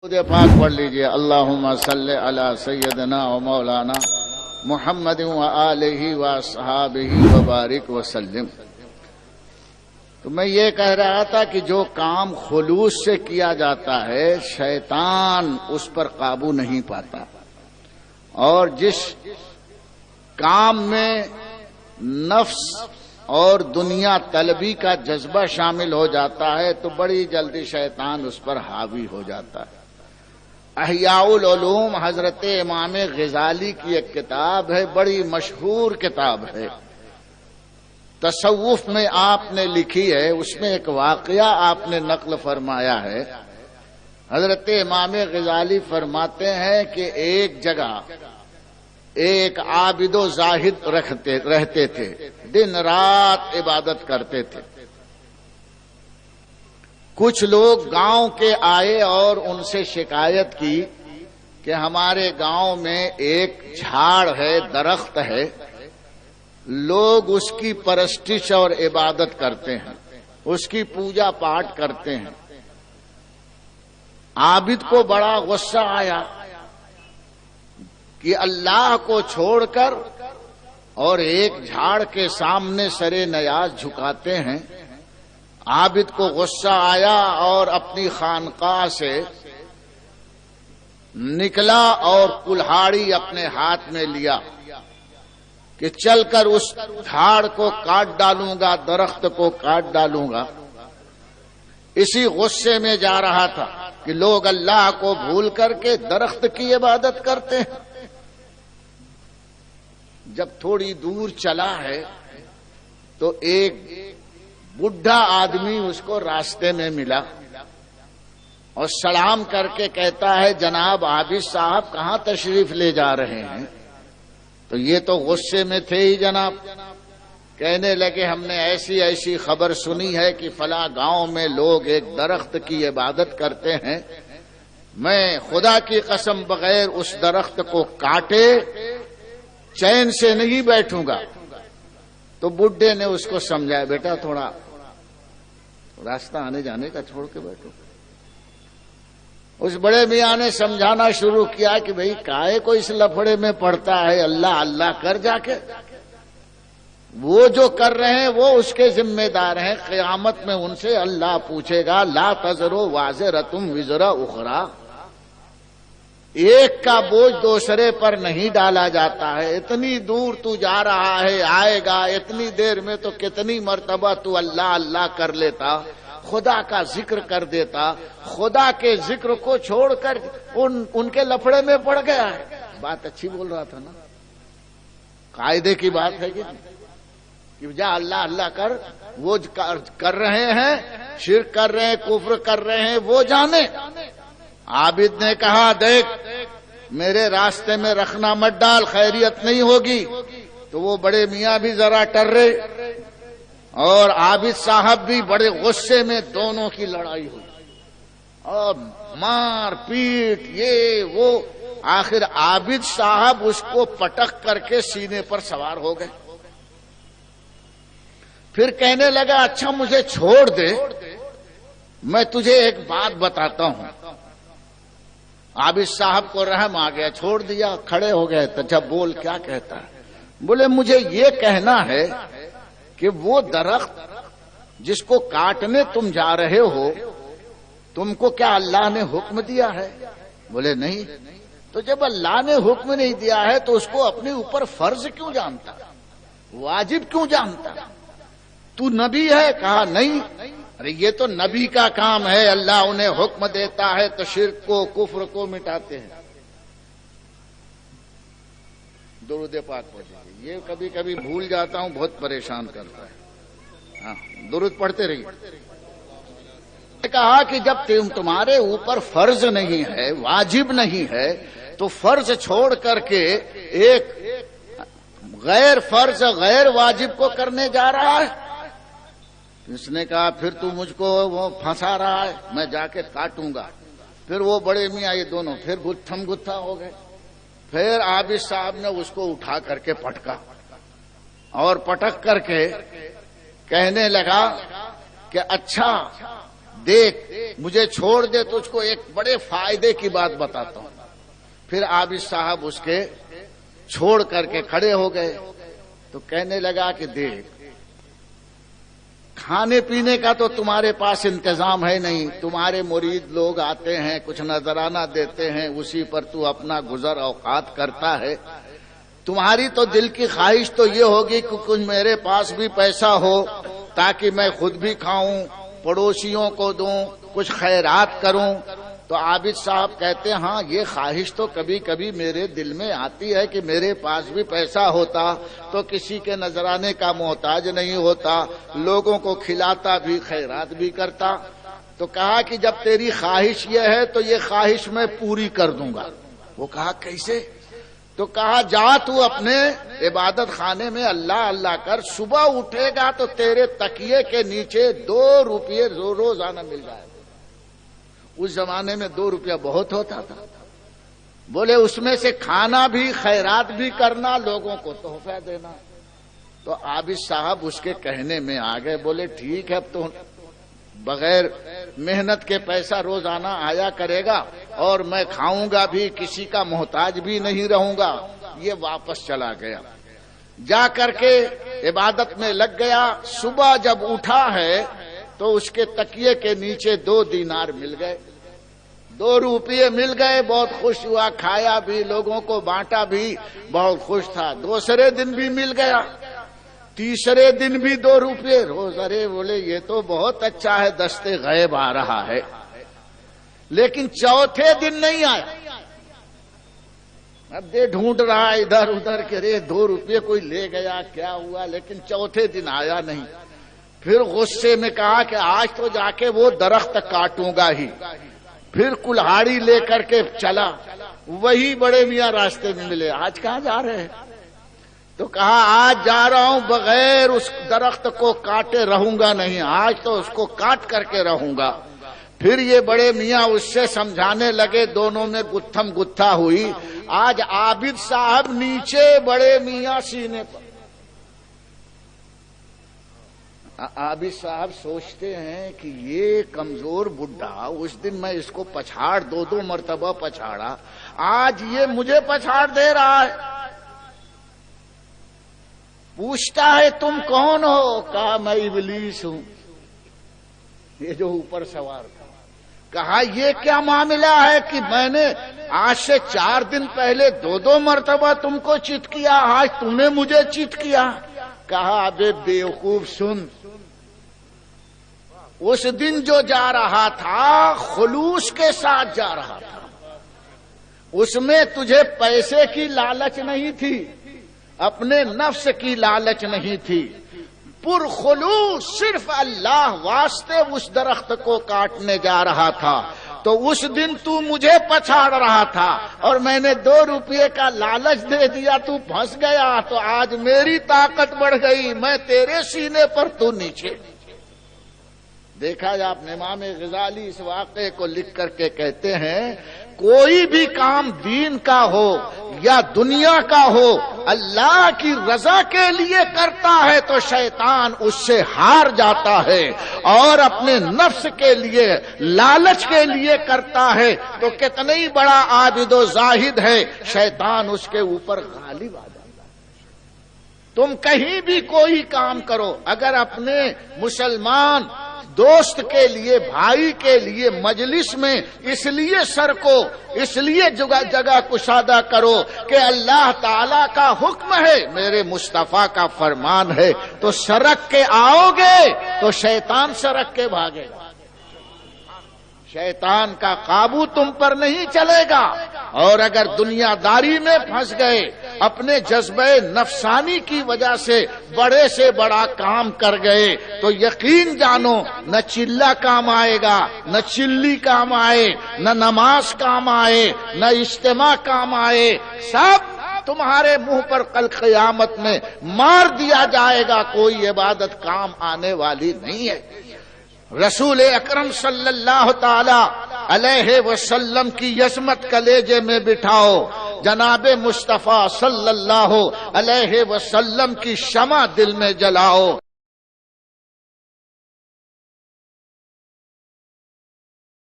پاک پڑھ لیجئے اللہم صلی علی سیدنا و مولانا محمد و آلہ و اصحابہ وبارک وسلم۔ تو میں یہ کہہ رہا تھا کہ جو کام خلوص سے کیا جاتا ہے شیطان اس پر قابو نہیں پاتا، اور جس کام میں نفس اور دنیا طلبی کا جذبہ شامل ہو جاتا ہے تو بڑی جلدی شیطان اس پر حاوی ہو جاتا ہے۔ احیاء العلوم حضرت امام غزالی کی ایک کتاب ہے، بڑی مشہور کتاب ہے، تصوف میں آپ نے لکھی ہے، اس میں ایک واقعہ آپ نے نقل فرمایا ہے۔ حضرت امام غزالی فرماتے ہیں کہ ایک جگہ ایک عابد و زاہد رہتے تھے، دن رات عبادت کرتے تھے۔ کچھ لوگ گاؤں کے آئے اور ان سے شکایت کی کہ ہمارے گاؤں میں ایک جھاڑ ہے، درخت ہے، لوگ اس کی پرستش اور عبادت کرتے ہیں، اس کی پوجا پاٹ کرتے ہیں۔ عابد کو بڑا غصہ آیا کہ اللہ کو چھوڑ کر اور ایک جھاڑ کے سامنے سرے نیاز جھکاتے ہیں۔ عابد کو غصہ آیا اور اپنی خانقاہ سے نکلا اور کلہاڑی اپنے ہاتھ میں لیا کہ چل کر اس جھاڑ کو کاٹ ڈالوں گا، درخت کو کاٹ ڈالوں گا۔ اسی غصے میں جا رہا تھا کہ لوگ اللہ کو بھول کر کے درخت کی عبادت کرتے ہیں۔ جب تھوڑی دور چلا ہے تو ایک بڈھا آدمی اس کو راستے میں ملا اور سلام کر کے کہتا ہے جناب عابد صاحب کہاں تشریف لے جا رہے ہیں؟ تو یہ تو غصے میں تھے ہی جناب، کہنے لگے ہم نے ایسی خبر سنی ہے کہ فلاں گاؤں میں لوگ ایک درخت کی عبادت کرتے ہیں، میں خدا کی قسم بغیر اس درخت کو کاٹے چین سے نہیں بیٹھوں گا۔ تو بڈھے نے اس کو سمجھایا بیٹا تھوڑا راستہ آنے جانے کا چھوڑ کے بیٹھو۔ اس بڑے میاں نے سمجھانا شروع کیا کہ بھئی کائے کو اس لفڑے میں پڑتا ہے، اللہ اللہ کر جا کے، وہ جو کر رہے ہیں وہ اس کے ذمہ دار ہیں، قیامت میں ان سے اللہ پوچھے گا لا تزرو وازرتم وزر اخرى، ایک کا بوجھ دوسرے پر نہیں ڈالا جاتا ہے۔ اتنی دور تو جا رہا ہے، آئے گا، اتنی دیر میں تو کتنی مرتبہ تو اللہ اللہ کر لیتا، خدا کا ذکر کر دیتا، خدا کے ذکر کو چھوڑ کر ان کے لفڑے میں پڑ گیا ہے۔ بات اچھی بول رہا تھا نا، قاعدے کی بات ہے کہ جا اللہ اللہ کر، وہ کر رہے ہیں، شرک کر رہے ہیں، کفر کر رہے ہیں، وہ جانے۔ عابد نے کہا دیکھ میرے راستے میں رکھنا مت ڈال، خیریت نہیں ہوگی۔ تو وہ بڑے میاں بھی ذرا ٹرے اور عابد صاحب بھی بڑے غصے میں، دونوں کی لڑائی ہوئی اور مار پیٹ یہ وہ، آخر عابد صاحب اس کو پٹک کر کے سینے پر سوار ہو گئے۔ پھر کہنے لگا اچھا مجھے چھوڑ دے، میں تجھے ایک بات بتاتا ہوں۔ عابد صاحب کو رحم آ گیا، چھوڑ دیا، کھڑے ہو گئے۔ تو جب بول کیا کہتا ہے؟ بولے مجھے یہ کہنا ہے کہ وہ درخت جس کو کاٹنے تم جا رہے ہو، تم کو کیا اللہ نے حکم دیا ہے؟ بولے نہیں۔ تو جب اللہ نے حکم نہیں دیا ہے تو اس کو اپنے اوپر فرض کیوں جانتا، واجب کیوں جانتا؟ تو نبی ہے؟ کہا نہیں۔ ارے یہ تو نبی کا کام ہے، اللہ انہیں حکم دیتا ہے تو شرک کو کفر کو مٹاتے ہیں۔ درود پاک پڑھیے، یہ کبھی کبھی بھول جاتا ہوں، بہت پریشان کرتا ہے۔ ہاں درود پڑھتے رہیے۔ کہا کہ جب تمہارے اوپر فرض نہیں ہے، واجب نہیں ہے، تو فرض چھوڑ کر کے ایک غیر فرض غیر واجب کو کرنے جا رہا ہے۔ اس نے کہا پھر تو مجھ کو وہ پھنسا رہا ہے، میں جا کے کاٹوں گا۔ پھر وہ بڑے میاں یہ دونوں پھر گتھم گتھا ہو گئے۔ پھر عابد صاحب نے اس کو اٹھا کر کے پٹکا اور پٹک کر کے کہنے لگا کہ اچھا دیکھ مجھے چھوڑ دے تجھ کو ایک بڑے فائدے کی بات بتاتا ہوں۔ پھر عابد صاحب اس کے چھوڑ کر کے کھڑے ہو گئے تو کہنے لگا کہ دیکھ کھانے پینے کا تو تمہارے پاس انتظام ہے نہیں، تمہارے مرید لوگ آتے ہیں کچھ نذرانہ دیتے ہیں، اسی پر تو اپنا گزر اوقات کرتا ہے، تمہاری تو دل کی خواہش تو یہ ہوگی کہ کچھ میرے پاس بھی پیسہ ہو تاکہ میں خود بھی کھاؤں، پڑوسیوں کو دوں، کچھ خیرات کروں۔ تو عابد صاحب کہتے ہیں ہاں یہ خواہش تو کبھی کبھی میرے دل میں آتی ہے کہ میرے پاس بھی پیسہ ہوتا تو کسی کے نذرانے کا محتاج نہیں ہوتا، لوگوں کو کھلاتا بھی خیرات بھی کرتا۔ تو کہا کہ جب تیری خواہش یہ ہے تو یہ خواہش میں پوری کر دوں گا۔ وہ کہا کیسے؟ تو کہا جا تو اپنے عبادت خانے میں اللہ اللہ کر، صبح اٹھے گا تو تیرے تکیے کے نیچے 2 روپے روزانہ مل جائے گا۔ اس زمانے میں 2 روپیہ بہت ہوتا تھا۔ بولے اس میں سے کھانا بھی خیرات بھی کرنا، لوگوں کو تحفہ دینا۔ تو عابد صاحب اس کے کہنے میں آ گئے، بولے ٹھیک ہے اب تو بغیر محنت کے پیسہ روزانہ آیا کرے گا اور میں کھاؤں گا بھی، کسی کا محتاج بھی نہیں رہوں گا۔ یہ واپس چلا گیا، جا کر کے عبادت میں لگ گیا۔ صبح جب اٹھا ہے تو اس کے تکیے کے نیچے 2 دینار مل گئے، 2 روپے مل گئے، بہت خوش ہوا، کھایا بھی، لوگوں کو بانٹا بھی، بہت خوش تھا۔ دوسرے دن بھی مل گیا، تیسرے دن بھی 2 روپے روز۔ ارے بولے یہ تو بہت اچھا ہے، دستے غیب آ رہا ہے۔ لیکن چوتھے دن نہیں آیا۔ اب دے ڈھونڈ رہا ادھر ادھر کہ رے 2 روپے کوئی لے گیا کیا ہوا، لیکن چوتھے دن آیا نہیں۔ پھر غصے میں کہا کہ آج تو جا کے وہ درخت کاٹوں گا ہی۔ پھر کلہاڑی لے کر کے چلا، وہی بڑے میاں راستے میں ملے، آج کہاں جا رہے ہیں؟ تو کہا آج جا رہا ہوں بغیر اس درخت کو کاٹے رہوں گا نہیں، آج تو اس کو کاٹ کر کے رہوں گا۔ پھر یہ بڑے میاں اس سے سمجھانے لگے، دونوں میں گتھم گتھا ہوئی۔ آج عابد صاحب نیچے، بڑے میاں سینے پر۔ عابد صاحب سوچتے ہیں کہ یہ کمزور بڈھا، اس دن میں اس کو پچھاڑ 2 مرتبہ پچھاڑا، آج یہ مجھے پچھاڑ دے رہا ہے۔ پوچھتا ہے تم کون ہو؟ کہا میں ابلیس ہوں، یہ جو اوپر سوار تھا۔ کہا یہ کیا معاملہ ہے کہ میں نے آج سے 4 دن پہلے 2 مرتبہ تم کو چت کیا، آج تم نے مجھے چت کیا؟ کہا ابے بیوقوف سن، اس دن جو جا رہا تھا خلوص کے ساتھ جا رہا تھا، اس میں تجھے پیسے کی لالچ نہیں تھی، اپنے نفس کی لالچ نہیں تھی، پرخلوص صرف اللہ واسطے اس درخت کو کاٹنے جا رہا تھا۔ تو اس دن تو مجھے پچھاڑ رہا تھا اور میں نے 2 روپے کا لالچ دے دیا، تو پھنس گیا، تو آج میری طاقت بڑھ گئی، میں تیرے سینے پر تو نیچے۔ دیکھا جا آپ نے، امام غزالی اس واقعے کو لکھ کر کے کہتے ہیں کوئی بھی کام دین کا ہو یا دنیا کا ہو، اللہ کی رضا کے لیے کرتا ہے تو شیطان اس سے ہار جاتا ہے، اور اپنے نفس کے لیے لالچ کے لیے کرتا ہے تو کتنا ہی بڑا عابد و زاہد ہے، شیطان اس کے اوپر غالب آ جاتا ہے۔ تم کہیں بھی کوئی کام کرو، اگر اپنے مسلمان دوست کے لیے، بھائی کے لیے مجلس میں اس لیے سر کو، اس لیے جگہ کشادہ کرو کہ اللہ تعالی کا حکم ہے، میرے مصطفیٰ کا فرمان ہے، تو سرک کے آؤ گے تو شیطان سرک کے بھاگے گا، شیطان کا قابو تم پر نہیں چلے گا۔ اور اگر دنیا داری میں پھنس گئے، اپنے جذبہ نفسانی کی وجہ سے بڑے سے بڑا کام کر گئے، تو یقین جانو نہ چلہ کام آئے گا، نہ چلی کام آئے، نہ نماز کام آئے، نہ اجتماع کام آئے، سب تمہارے منہ پر کل قیامت میں مار دیا جائے گا، کوئی عبادت کام آنے والی نہیں ہے۔ رسول اکرم صلی اللہ تعالی علیہ وسلم کی عظمت کلیجے میں بٹھاؤ، جناب مصطفیٰ صلی اللہ علیہ وسلم کی شمع دل میں جلاؤ۔